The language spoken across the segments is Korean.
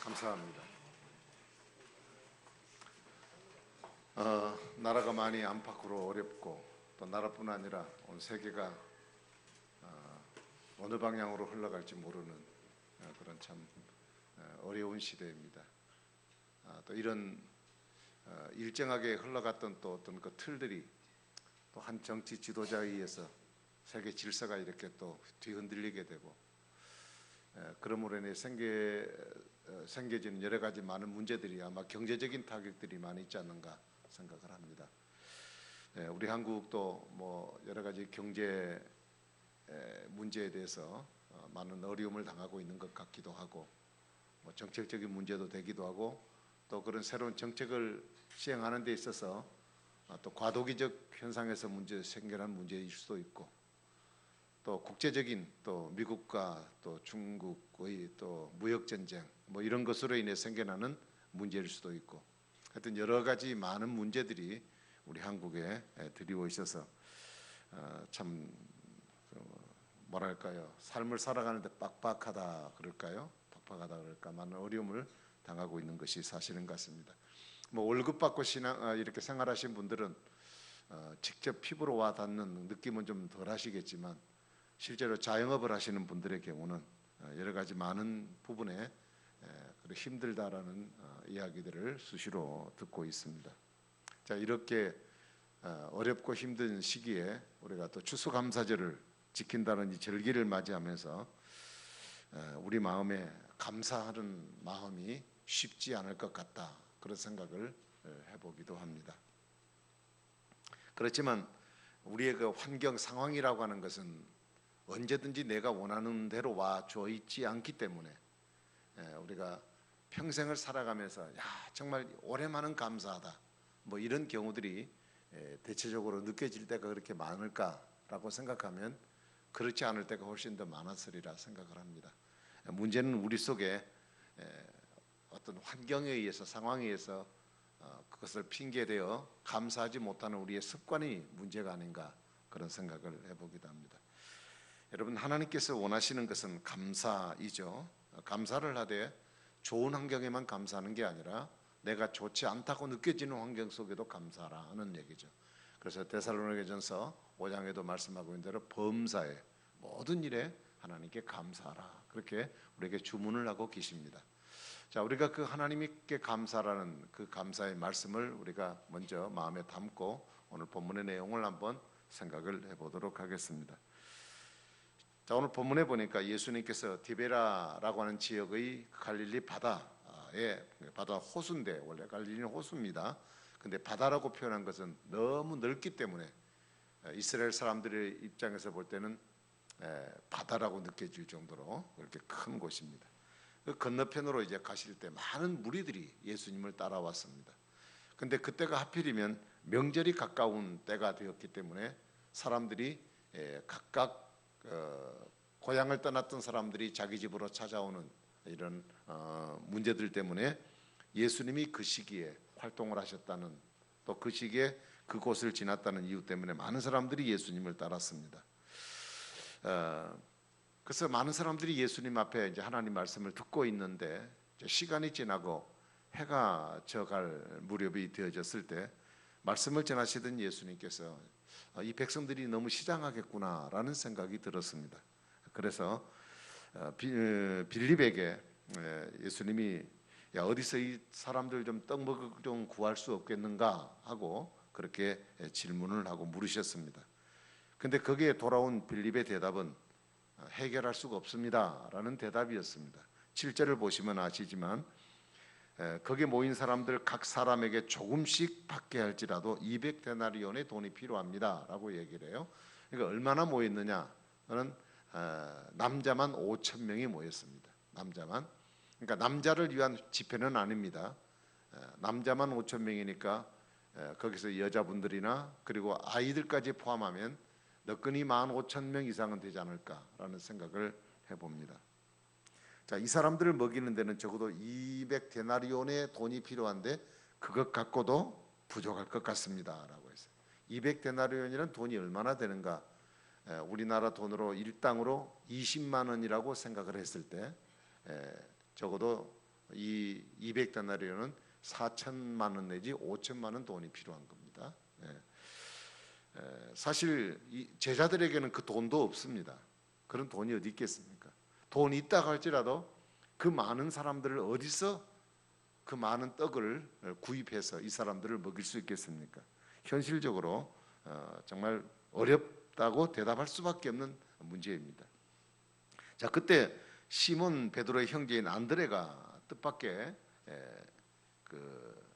감사합니다. 나라가 많이 안팎으로 어렵고 또 나라뿐 아니라 온 세계가 어느 방향으로 흘러갈지 모르는 그런 참 어려운 시대입니다. 또 이런 일정하게 흘러갔던 또 어떤 그 틀들이 또 한 정치 지도자에 의해서 세계 질서가 이렇게 또 뒤흔들리게 되고 그러므로 인해 생겨지는 여러 가지 많은 문제들이 아마 경제적인 타격들이 많이 있지 않는가 생각을 합니다. 우리 한국도 뭐 여러 가지 경제 문제에 대해서 많은 어려움을 당하고 있는 것 같기도 하고 뭐 정책적인 문제도 되기도 하고 또 그런 새로운 정책을 시행하는 데 있어서 또 과도기적 현상에서 생겨난 문제일 수도 있고 또 국제적인 또 미국과 또 중국의 또 무역 전쟁 뭐 이런 것으로 인해 생겨나는 문제일 수도 있고 하여튼 여러 가지 많은 문제들이 우리 한국에 드리워 있어서 참 뭐랄까요, 삶을 살아가는데 빡빡하다 그럴까요? 빡빡하다 그럴까? 많은 어려움을 당하고 있는 것이 사실인 것 같습니다. 뭐 월급 받고 이렇게 생활하신 분들은 직접 피부로 와 닿는 느낌은 좀 덜 하시겠지만 실제로 자영업을 하시는 분들의 경우는 여러 가지 많은 부분에 힘들다라는 이야기들을 수시로 듣고 있습니다. 자, 이렇게 어렵고 힘든 시기에 우리가 또 추수감사절을 지킨다는 이 절기를 맞이하면서 우리 마음에 감사하는 마음이 쉽지 않을 것 같다 그런 생각을 해보기도 합니다. 그렇지만 우리의 그 환경 상황이라고 하는 것은 언제든지 내가 원하는 대로 와줘 있지 않기 때문에 우리가 평생을 살아가면서 정말 올해만은 감사하다 뭐 이런 경우들이 대체적으로 느껴질 때가 그렇게 많을까라고 생각하면 그렇지 않을 때가 훨씬 더 많았으리라 생각을 합니다. 문제는 우리 속에 어떤 환경에 의해서 상황에 의해서 그것을 핑계대어 감사하지 못하는 우리의 습관이 문제가 아닌가 그런 생각을 해보기도 합니다. 여러분, 하나님께서 원하시는 것은 감사이죠. 감사를 하되 좋은 환경에만 감사하는 게 아니라 내가 좋지 않다고 느껴지는 환경 속에도 감사하라는 얘기죠. 그래서 데살로니가전서 5장에도 말씀하고 있는 대로 범사에 모든 일에 하나님께 감사하라 그렇게 우리에게 주문을 하고 계십니다. 자, 우리가 그 하나님께 감사라는 그 감사의 말씀을 우리가 먼저 마음에 담고 오늘 본문의 내용을 한번 생각을 해보도록 하겠습니다. 자, 오늘 본문에 보니까 예수님께서 디베라라고 하는 지역의 갈릴리 바다에 바다 호수인데 원래 갈릴리는 호수입니다. 근데 바다라고 표현한 것은 너무 넓기 때문에 이스라엘 사람들의 입장에서 볼 때는 바다라고 느껴질 정도로 그렇게 큰 곳입니다. 그 건너편으로 이제 가실 때 많은 무리들이 예수님을 따라왔습니다. 근데 그때가 하필이면 명절이 가까운 때가 되었기 때문에 사람들이 각각 고향을 떠났던 사람들이 자기 집으로 찾아오는 이런 문제들 때문에 예수님이 그 시기에 활동을 하셨다는 또 그 시기에 그곳을 지났다는 이유 때문에 많은 사람들이 예수님을 따랐습니다. 그래서 많은 사람들이 예수님 앞에 이제 하나님 말씀을 듣고 있는데 시간이 지나고 해가 져갈 무렵이 되어졌을 때 말씀을 전하시던 예수님께서 이 백성들이 너무 시장하겠구나라는 생각이 들었습니다. 그래서 빌립에게 예수님이 어디서 이 사람들 좀 떡먹을 좀 구할 수 없겠는가 하고 그렇게 질문을 하고 물으셨습니다. 근데 거기에 돌아온 빌립의 대답은 해결할 수가 없습니다라는 대답이었습니다. 7절을 보시면 아시지만 거기에 모인 사람들 각 사람에게 조금씩 받게 할지라도 200데나리온의 돈이 필요합니다라고 얘기를 해요. 그러니까 얼마나 모였느냐는 남자만 5,000명이 모였습니다. 남자만. 그러니까 남자를 위한 집회는 아닙니다. 남자만 5,000명이니까 거기서 여자분들이나 그리고 아이들까지 포함하면 너끈히 15,000명 이상은 되지 않을까라는 생각을 해봅니다. 자, 이 사람들을 먹이는 데는 적어도 200데나리온의 돈이 필요한데 그것 갖고도 부족할 것 같습니다라고 했어요. 200데나리온이란 돈이 얼마나 되는가? 우리나라 돈으로 일당으로 20만 원이라고 생각을 했을 때 적어도 이 200데나리온은 4천만 원 내지 5천만 원 돈이 필요한 겁니다. 사실 이 제자들에게는 그 돈도 없습니다. 그런 돈이 어디 있겠습니까? 돈이 있다고 할지라도 그 많은 사람들을 어디서 그 많은 떡을 구입해서 이 사람들을 먹일 수 있겠습니까? 현실적으로 정말 어렵다고 대답할 수밖에 없는 문제입니다. 자, 그때 시몬 베드로의 형제인 안드레가 뜻밖의 그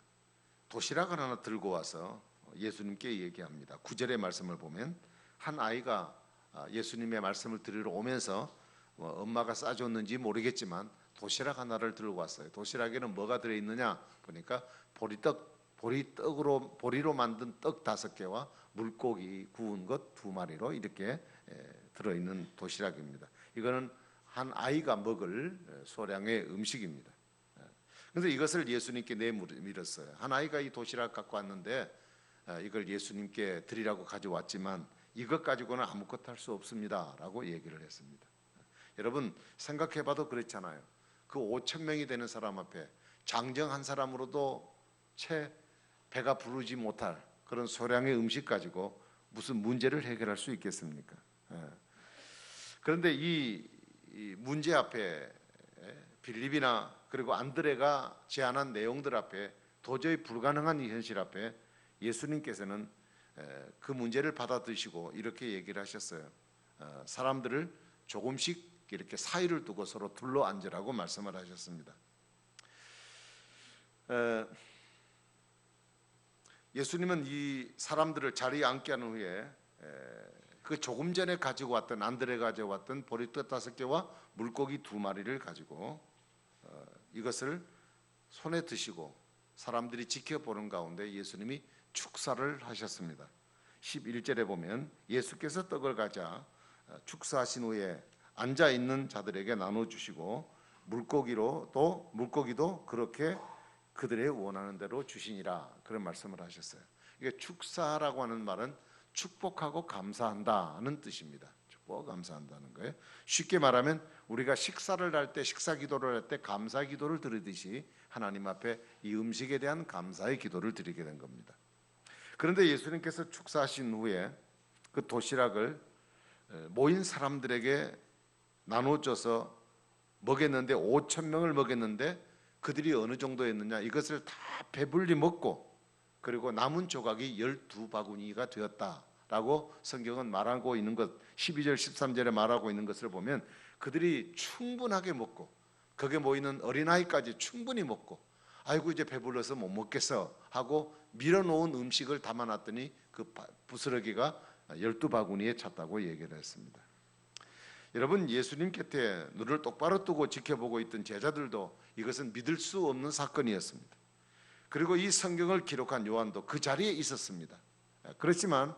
도시락을 하나 들고 와서 예수님께 얘기합니다. 9절의 말씀을 보면 한 아이가 예수님의 말씀을 들으러 오면서 엄마가 싸줬는지 모르겠지만 도시락 하나를 들고 왔어요. 도시락에는 뭐가 들어있느냐 보니까 보리로 만든 떡 5개와 물고기 구운 것 2마리로 이렇게 들어있는 도시락입니다. 이거는 한 아이가 먹을 소량의 음식입니다. 그래서 이것을 예수님께 내밀었어요. 한 아이가 이 도시락 갖고 왔는데 이걸 예수님께 드리라고 가져왔지만 이것 가지고는 아무것도 할 수 없습니다 라고 얘기를 했습니다. 여러분 생각해봐도 그렇잖아요. 그 5천 명이 되는 사람 앞에 장정 한 사람으로도 채 배가 부르지 못할 그런 소량의 음식 가지고 무슨 문제를 해결할 수 있겠습니까? 그런데 이 문제 앞에 빌립이나 그리고 안드레가 제안한 내용들 앞에 도저히 불가능한 이 현실 앞에 예수님께서는 그 문제를 받아들이시고 이렇게 얘기를 하셨어요. 사람들을 조금씩 이렇게 사이를 두고 서로 둘러 앉으라고 말씀을 하셨습니다. 예수님은 이 사람들을 자리에 앉게 한 후에 그 조금 전에 가지고 왔던 안드레가 가져왔던 보리떡 5개와 물고기 2마리를 가지고 이것을 손에 드시고 사람들이 지켜보는 가운데 예수님이 축사를 하셨습니다. 11절에 보면 예수께서 떡을 가져 축사하신 후에 앉아있는 자들에게 나눠주시고 물고기도 그렇게 그들의 원하는 대로 주시니라 그런 말씀을 하셨어요. 이게 축사라고 하는 말은 축복하고 감사한다는 뜻입니다. 축복하고 감사한다는 거예요. 쉽게 말하면 우리가 식사를 할 때 식사 기도를 할 때 감사 기도를 드리듯이 하나님 앞에 이 음식에 대한 감사의 기도를 드리게 된 겁니다. 그런데 예수님께서 축사하신 후에 그 도시락을 모인 사람들에게 나눠줘서 먹였는데 5천 명을 먹였는데 그들이 어느 정도였느냐 이것을 다 배불리 먹고 그리고 남은 조각이 12바구니가 되었다라고 성경은 말하고 있는 것 12절 13절에 말하고 있는 것을 보면 그들이 충분하게 먹고 거기에 모이는 어린아이까지 충분히 먹고 아이고 이제 배불러서 못 먹겠어 하고 밀어놓은 음식을 담아놨더니 그 부스러기가 12바구니에 찼다고 얘기를 했습니다. 여러분 예수님 곁에 눈을 똑바로 뜨고 지켜보고 있던 제자들도 이것은 믿을 수 없는 사건이었습니다. 그리고 이 성경을 기록한 요한도 그 자리에 있었습니다. 그렇지만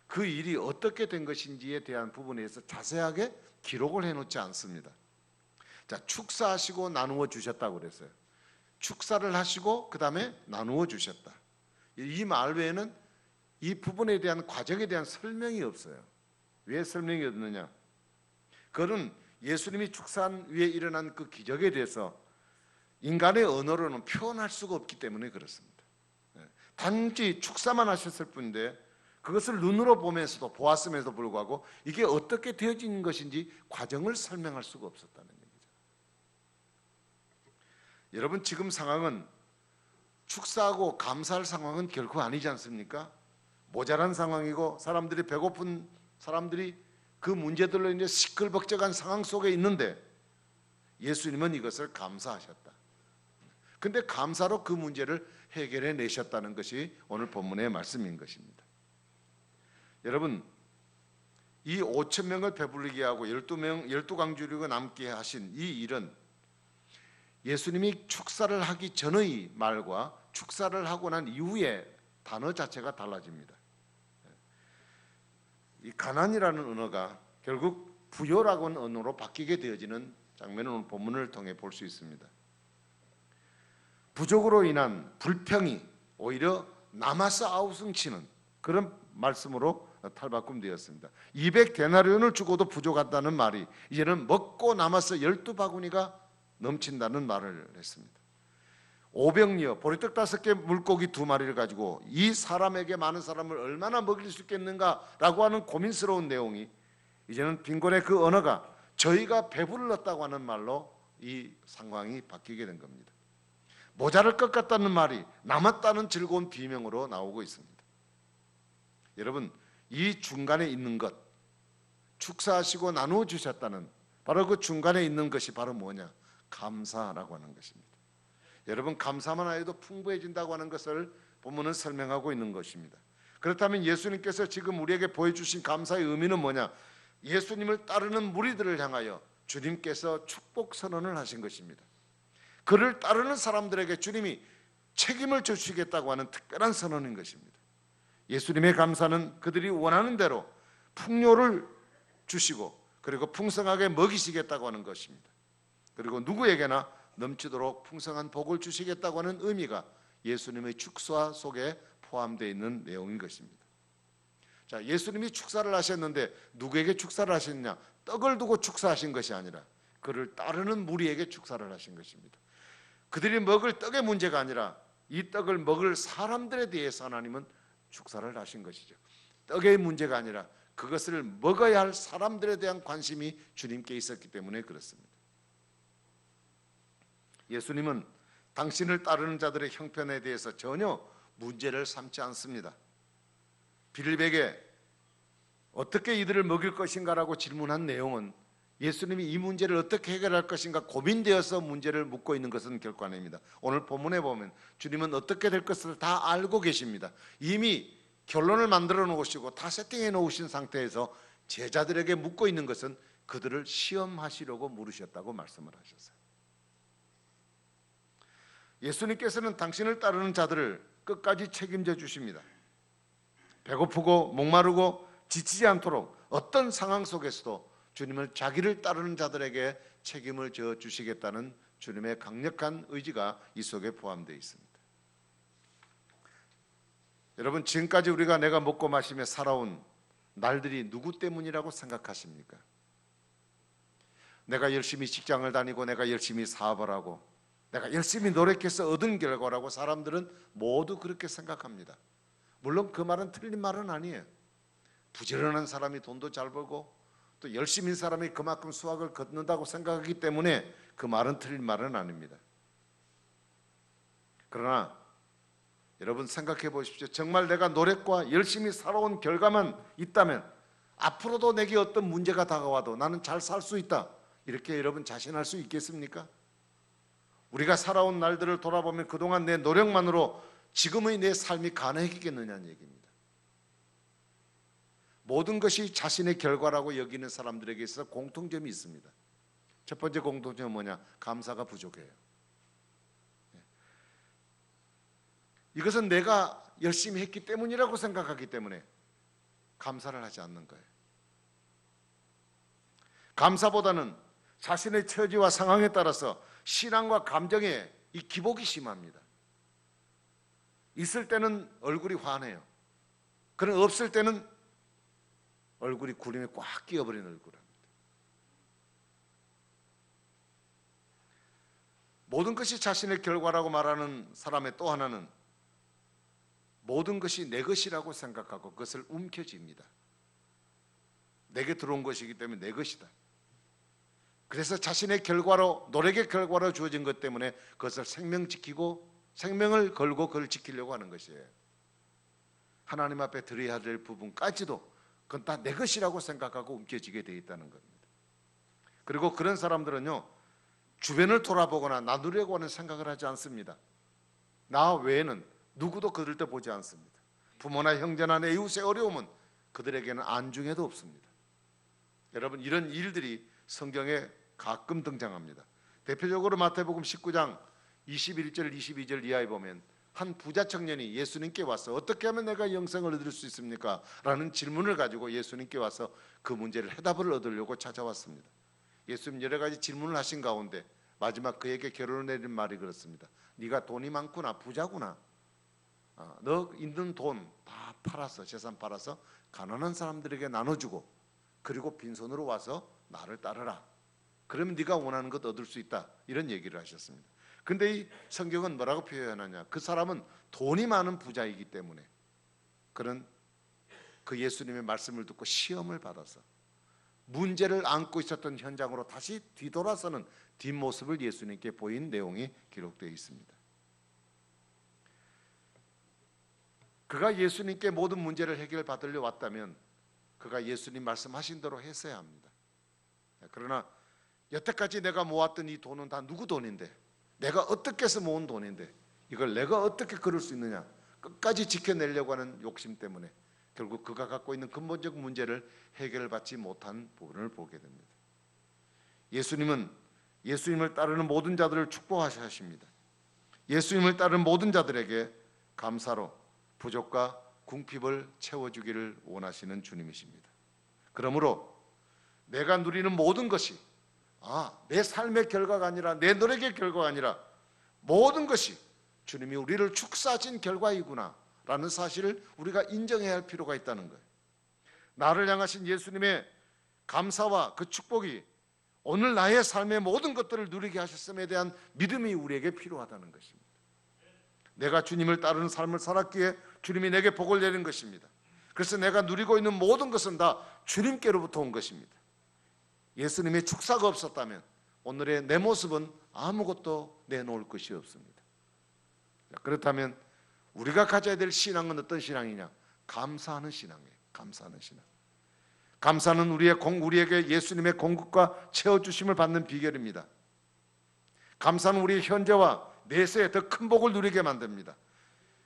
그 일이 어떻게 된 것인지에 대한 부분에서 자세하게 기록을 해놓지 않습니다. 자, 축사하시고 나누어 주셨다고 그랬어요. 축사를 하시고 그 다음에 나누어 주셨다. 이 말 외에는 이 부분에 대한 과정에 대한 설명이 없어요. 왜 설명이 없느냐? 그는 예수님이 축산 위에 일어난 그 기적에 대해서 인간의 언어로는 표현할 수가 없기 때문에 그렇습니다. 단지 축사만 하셨을 뿐인데 그것을 눈으로 보면서도 보았음에도 불구하고 이게 어떻게 되어진 것인지 과정을 설명할 수가 없었다는 얘기죠. 여러분 지금 상황은 축사하고 감사할 상황은 결코 아니지 않습니까? 모자란 상황이고 사람들이 배고픈 사람들이 그 문제들로 이제 시끌벅적한 상황 속에 있는데 예수님은 이것을 감사하셨다. 근데 감사로 그 문제를 해결해 내셨다는 것이 오늘 본문의 말씀인 것입니다. 여러분 이 5천 명을 배부르게 하고 12강주리고 남게 하신 이 일은 예수님이 축사를 하기 전의 말과 축사를 하고 난 이후의 단어 자체가 달라집니다. 이 가난이라는 언어가 결국 부요라고 하는 언어로 바뀌게 되어지는 장면을 오늘 본문을 통해 볼 수 있습니다. 부족으로 인한 불평이 오히려 남아서 아우성치는 그런 말씀으로 탈바꿈되었습니다. 200데나리온을 주고도 부족하다는 말이 이제는 먹고 남아서 12바구니가 넘친다는 말을 했습니다. 오병이어 보리떡 5개 물고기 2마리를 가지고 이 사람에게 많은 사람을 얼마나 먹일 수 있겠는가라고 하는 고민스러운 내용이 이제는 빈곤의 그 언어가 저희가 배불렀다고 하는 말로 이 상황이 바뀌게 된 겁니다. 모자랄 것 같다는 말이 남았다는 즐거운 비명으로 나오고 있습니다. 여러분, 이 중간에 있는 것, 축사하시고 나누어 주셨다는 바로 그 중간에 있는 것이 바로 뭐냐? 감사라고 하는 것입니다. 여러분, 감사만 해도 풍부해진다고 하는 것을 본문은 설명하고 있는 것입니다. 그렇다면 예수님께서 지금 우리에게 보여주신 감사의 의미는 뭐냐? 예수님을 따르는 무리들을 향하여 주님께서 축복 선언을 하신 것입니다. 그를 따르는 사람들에게 주님이 책임을 주시겠다고 하는 특별한 선언인 것입니다. 예수님의 감사는 그들이 원하는 대로 풍요를 주시고 그리고 풍성하게 먹이시겠다고 하는 것입니다. 그리고 누구에게나 넘치도록 풍성한 복을 주시겠다고 하는 의미가 예수님의 축사 속에 포함되어 있는 내용인 것입니다. 자, 예수님이 축사를 하셨는데 누구에게 축사를 하셨느냐? 떡을 두고 축사하신 것이 아니라 그를 따르는 무리에게 축사를 하신 것입니다. 그들이 먹을 떡의 문제가 아니라 이 떡을 먹을 사람들에 대해서 하나님은 축사를 하신 것이죠. 떡의 문제가 아니라 그것을 먹어야 할 사람들에 대한 관심이 주님께 있었기 때문에 그렇습니다. 예수님은 당신을 따르는 자들의 형편에 대해서 전혀 문제를 삼지 않습니다. 빌립에게 어떻게 이들을 먹일 것인가라고 질문한 내용은 예수님이 이 문제를 어떻게 해결할 것인가 고민되어서 문제를 묻고 있는 것은 결코 아닙니다. 오늘 본문에 보면 주님은 어떻게 될 것을 다 알고 계십니다. 이미 결론을 만들어 놓으시고 다 세팅해 놓으신 상태에서 제자들에게 묻고 있는 것은 그들을 시험하시려고 물으셨다고 말씀을 하셨어요. 예수님께서는 당신을 따르는 자들을 끝까지 책임져 주십니다. 배고프고 목마르고 지치지 않도록 어떤 상황 속에서도 주님을 자기를 따르는 자들에게 책임을 져 주시겠다는 주님의 강력한 의지가 이 속에 포함되어 있습니다. 여러분, 지금까지 우리가 내가 먹고 마시며 살아온 날들이 누구 때문이라고 생각하십니까? 내가 열심히 직장을 다니고 내가 열심히 사업을 하고 내가 열심히 노력해서 얻은 결과라고 사람들은 모두 그렇게 생각합니다. 물론 그 말은 틀린 말은 아니에요. 부지런한 사람이 돈도 잘 벌고 또 열심인 사람이 그만큼 수확을 거둔다고 생각하기 때문에 그 말은 틀린 말은 아닙니다. 그러나 여러분 생각해 보십시오. 정말 내가 노력과 열심히 살아온 결과만 있다면 앞으로도 내게 어떤 문제가 다가와도 나는 잘 살 수 있다, 이렇게 여러분 자신할 수 있겠습니까? 우리가 살아온 날들을 돌아보면 그동안 내 노력만으로 지금의 내 삶이 가능했겠느냐는 얘기입니다. 모든 것이 자신의 결과라고 여기는 사람들에게 있어서 공통점이 있습니다. 첫 번째 공통점은 뭐냐? 감사가 부족해요. 이것은 내가 열심히 했기 때문이라고 생각하기 때문에 감사를 하지 않는 거예요. 감사보다는 자신의 처지와 상황에 따라서 신앙과 감정에 이 기복이 심합니다. 있을 때는 얼굴이 환해요. 그러나 없을 때는 얼굴이 구름에 꽉 끼어버린 얼굴입니다. 모든 것이 자신의 결과라고 말하는 사람의 또 하나는 모든 것이 내 것이라고 생각하고 그것을 움켜쥡니다. 내게 들어온 것이기 때문에 내 것이다. 그래서 자신의 결과로, 노력의 결과로 주어진 것 때문에 그것을 생명을 걸고 그걸 지키려고 하는 것이에요. 하나님 앞에 드려야 될 부분까지도 그건 다 내 것이라고 생각하고 움켜쥐게 되어 있다는 겁니다. 그리고 그런 사람들은요, 주변을 돌아보거나 나누려고 하는 생각을 하지 않습니다. 나 외에는 누구도 그들을 보지 않습니다. 부모나 형제나 내 이웃의 어려움은 그들에게는 안중에도 없습니다. 여러분, 이런 일들이 성경에 가끔 등장합니다. 대표적으로 마태복음 19장 21절 22절 이하에 보면 한 부자 청년이 예수님께 와서 어떻게 하면 내가 영생을 얻을 수 있습니까? 라는 질문을 가지고 예수님께 와서 그 문제를 해답을 얻으려고 찾아왔습니다. 예수님 여러 가지 질문을 하신 가운데 마지막 그에게 결론을 내린 말이 그렇습니다. 네가 돈이 많구나, 부자구나. 너 있는 돈 다 팔아서, 재산 팔아서 가난한 사람들에게 나눠주고 그리고 빈손으로 와서 나를 따르라. 그러면 네가 원하는 것 얻을 수 있다. 이런 얘기를 하셨습니다. 근데 이 성경은 뭐라고 표현하냐? 그 사람은 돈이 많은 부자이기 때문에 그런 그 예수님의 말씀을 듣고 시험을 받아서 문제를 안고 있었던 현장으로 다시 뒤돌아서는 뒷모습을 예수님께 보인 내용이 기록되어 있습니다. 그가 예수님께 모든 문제를 해결받으려 왔다면 그가 예수님 말씀하신 대로 했어야 합니다. 그러나 여태까지 내가 모았던 이 돈은 다 누구 돈인데, 내가 어떻게 해서 모은 돈인데 이걸 내가 어떻게 그럴 수 있느냐, 끝까지 지켜내려고 하는 욕심 때문에 결국 그가 갖고 있는 근본적 문제를 해결받지 못한 부분을 보게 됩니다. 예수님은 예수님을 따르는 모든 자들을 축복하십니다. 예수님을 따르는 모든 자들에게 감사로 부족과 궁핍을 채워주기를 원하시는 주님이십니다. 그러므로 내가 누리는 모든 것이 내 삶의 결과가 아니라, 내 노력의 결과가 아니라 모든 것이 주님이 우리를 축사하신 결과이구나 라는 사실을 우리가 인정해야 할 필요가 있다는 거예요. 나를 향하신 예수님의 감사와 그 축복이 오늘 나의 삶의 모든 것들을 누리게 하셨음에 대한 믿음이 우리에게 필요하다는 것입니다. 내가 주님을 따르는 삶을 살았기에 주님이 내게 복을 내린 것입니다. 그래서 내가 누리고 있는 모든 것은 다 주님께로부터 온 것입니다. 예수님의 축사가 없었다면 오늘의 내 모습은 아무것도 내놓을 것이 없습니다. 그렇다면 우리가 가져야 될 신앙은 어떤 신앙이냐? 감사하는 신앙이에요. 감사하는 신앙. 감사는 우리에게 예수님의 공급과 채워주심을 받는 비결입니다. 감사는 우리의 현재와 내세에 더 큰 복을 누리게 만듭니다.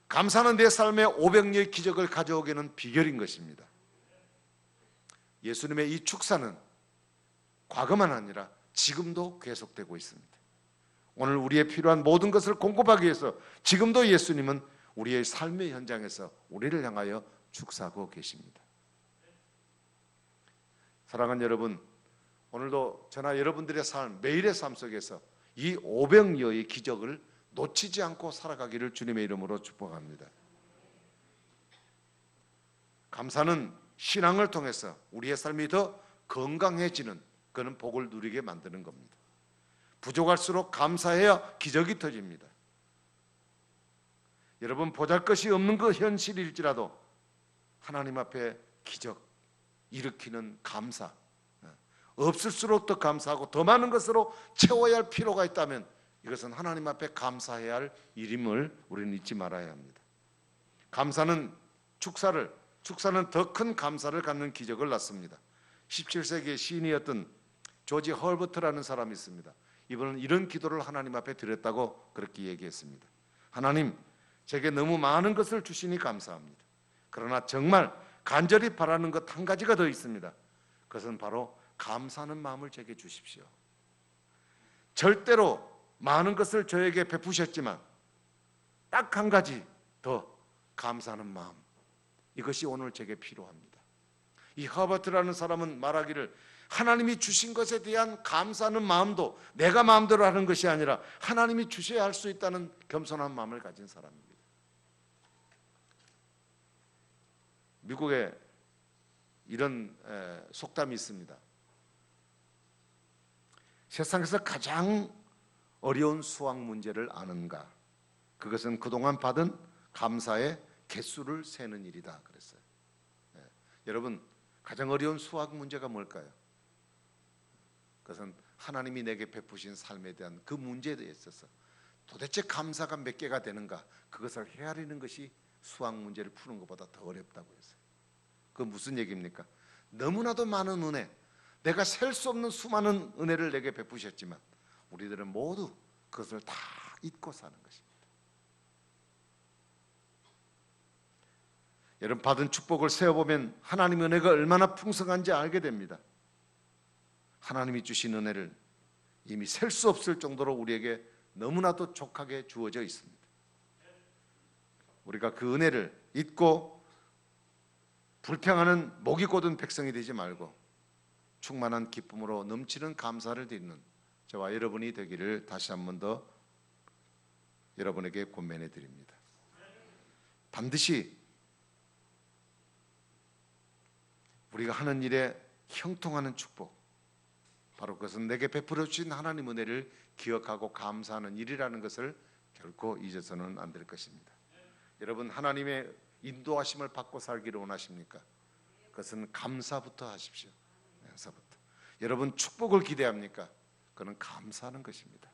감사는 내 삶에 500리의 기적을 가져오게는 비결인 것입니다. 예수님의 이 축사는 과거만 아니라 지금도 계속되고 있습니다. 오늘 우리의 필요한 모든 것을 공급하기 위해서 지금도 예수님은 우리의 삶의 현장에서 우리를 향하여 축사하고 계십니다. 사랑하는 여러분, 오늘도 저나 여러분들의 삶, 매일의 삶 속에서 이 500여의 기적을 놓치지 않고 살아가기를 주님의 이름으로 축복합니다. 감사는 신앙을 통해서 우리의 삶이 더 건강해지는 그런 복을 누리게 만드는 겁니다. 부족할수록 감사해야 기적이 터집니다. 여러분, 보잘것이 없는 그 현실일지라도 하나님 앞에 기적 일으키는 감사, 없을수록 더 감사하고 더 많은 것으로 채워야 할 필요가 있다면 이것은 하나님 앞에 감사해야 할 일임을 우리는 잊지 말아야 합니다. 감사는 축사는 더 큰 감사를 갖는 기적을 낳습니다. 17세기의 시인이었던 조지 헐버트라는 사람이 있습니다. 이분은 이런 기도를 하나님 앞에 드렸다고 그렇게 얘기했습니다. 하나님, 제게 너무 많은 것을 주시니 감사합니다. 그러나 정말 간절히 바라는 것 한 가지가 더 있습니다. 그것은 바로 감사하는 마음을 제게 주십시오. 절대로 많은 것을 저에게 베푸셨지만 딱 한 가지 더 감사하는 마음, 이것이 오늘 제게 필요합니다. 이 허버트라는 사람은 말하기를 하나님이 주신 것에 대한 감사하는 마음도 내가 마음대로 하는 것이 아니라 하나님이 주셔야 할 수 있다는 겸손한 마음을 가진 사람입니다. 미국에 이런 속담이 있습니다. 세상에서 가장 어려운 수학 문제를 아는가? 그것은 그동안 받은 감사의 개수를 세는 일이다 그랬어요. 여러분, 가장 어려운 수학 문제가 뭘까요? 그것은 하나님이 내게 베푸신 삶에 대한 그 문제에 있어서 도대체 감사가 몇 개가 되는가, 그것을 헤아리는 것이 수학 문제를 푸는 것보다 더 어렵다고 했어요. 그건 무슨 얘기입니까? 너무나도 많은 은혜, 내가 셀 수 없는 수많은 은혜를 내게 베푸셨지만 우리들은 모두 그것을 다 잊고 사는 것입니다. 여러분, 받은 축복을 세어보면 하나님의 은혜가 얼마나 풍성한지 알게 됩니다. 하나님이 주신 은혜를 이미 셀 수 없을 정도로 우리에게 너무나도 족하게 주어져 있습니다. 우리가 그 은혜를 잊고 불평하는 목이 곧은 백성이 되지 말고 충만한 기쁨으로 넘치는 감사를 드리는 저와 여러분이 되기를 다시 한 번 더 여러분에게 권면해 드립니다. 반드시 우리가 하는 일에 형통하는 축복, 바로 그것은 내게 베풀어 주신 하나님 은혜를 기억하고 감사하는 일이라는 것을 결코 잊어서는 안 될 것입니다. 여러분, 하나님의 인도하심을 받고 살기를 원하십니까? 그것은 감사부터 하십시오. 감사부터. 여러분, 축복을 기대합니까? 그는 감사하는 것입니다.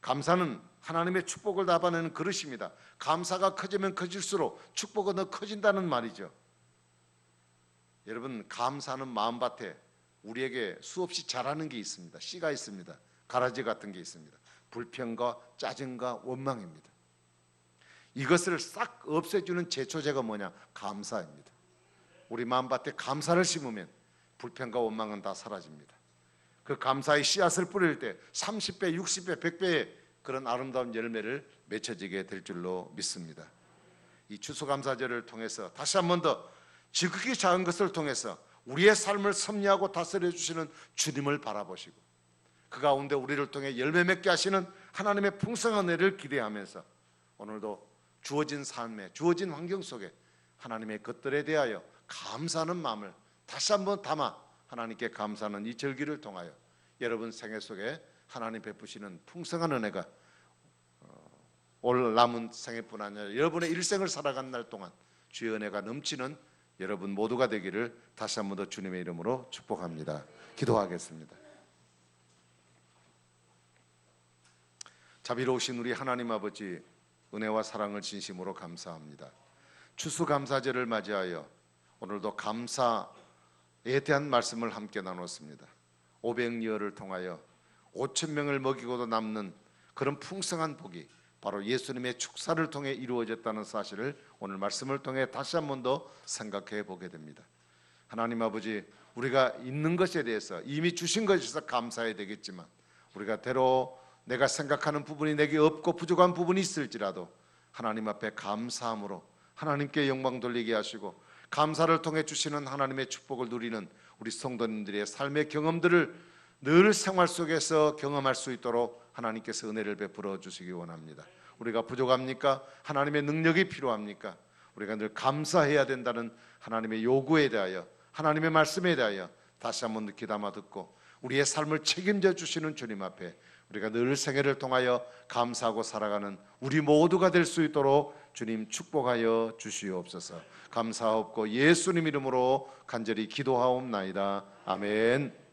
감사는 하나님의 축복을 담아내는 그릇입니다. 감사가 커지면 커질수록 축복은 더 커진다는 말이죠. 여러분, 감사는 마음밭에 우리에게 수없이 자라는 게 있습니다. 씨가 있습니다. 가라지 같은 게 있습니다. 불평과 짜증과 원망입니다. 이것을 싹 없애주는 제초제가 뭐냐? 감사입니다. 우리 마음밭에 감사를 심으면 불평과 원망은 다 사라집니다. 그 감사의 씨앗을 뿌릴 때 30배, 60배, 100배의 그런 아름다운 열매를 맺혀지게 될 줄로 믿습니다. 이 추수감사절을 통해서 다시 한 번 더 지극히 작은 것을 통해서 우리의 삶을 섭리하고 다스려 주시는 주님을 바라보시고 그 가운데 우리를 통해 열매 맺게 하시는 하나님의 풍성한 은혜를 기대하면서 오늘도 주어진 삶에, 주어진 환경 속에 하나님의 것들에 대하여 감사하는 마음을 다시 한번 담아 하나님께 감사하는 이 절기를 통하여 여러분 생애 속에 하나님 베푸시는 풍성한 은혜가 올 남은 생애뿐 아니라 여러분의 일생을 살아간 날 동안 주의 은혜가 넘치는 여러분 모두가 되기를 다시 한번 더 주님의 이름으로 축복합니다. 기도하겠습니다. 자비로우신 우리 하나님 아버지, 은혜와 사랑을 진심으로 감사합니다. 추수감사절을 맞이하여 오늘도 감사에 대한 말씀을 함께 나눴습니다. 500리얼을 통하여 5,000명을 먹이고도 남는 그런 풍성한 복이 바로 예수님의 축사를 통해 이루어졌다는 사실을 오늘 말씀을 통해 다시 한 번 더 생각해 보게 됩니다. 하나님 아버지, 우리가 있는 것에 대해서 이미 주신 것에서 감사해야 되겠지만 우리가 때로 내가 생각하는 부분이 내게 없고 부족한 부분이 있을지라도 하나님 앞에 감사함으로 하나님께 영광 돌리게 하시고 감사를 통해 주시는 하나님의 축복을 누리는 우리 성도님들의 삶의 경험들을 늘 생활 속에서 경험할 수 있도록 하나님께서 은혜를 베풀어 주시기 원합니다. 우리가 부족합니까? 하나님의 능력이 필요합니까? 우리가 늘 감사해야 된다는 하나님의 요구에 대하여 하나님의 말씀에 대하여 다시 한번 귀담아 듣고 우리의 삶을 책임져 주시는 주님 앞에 우리가 늘 생애를 통하여 감사하고 살아가는 우리 모두가 될 수 있도록 주님 축복하여 주시옵소서. 감사하옵고 예수님 이름으로 간절히 기도하옵나이다. 아멘.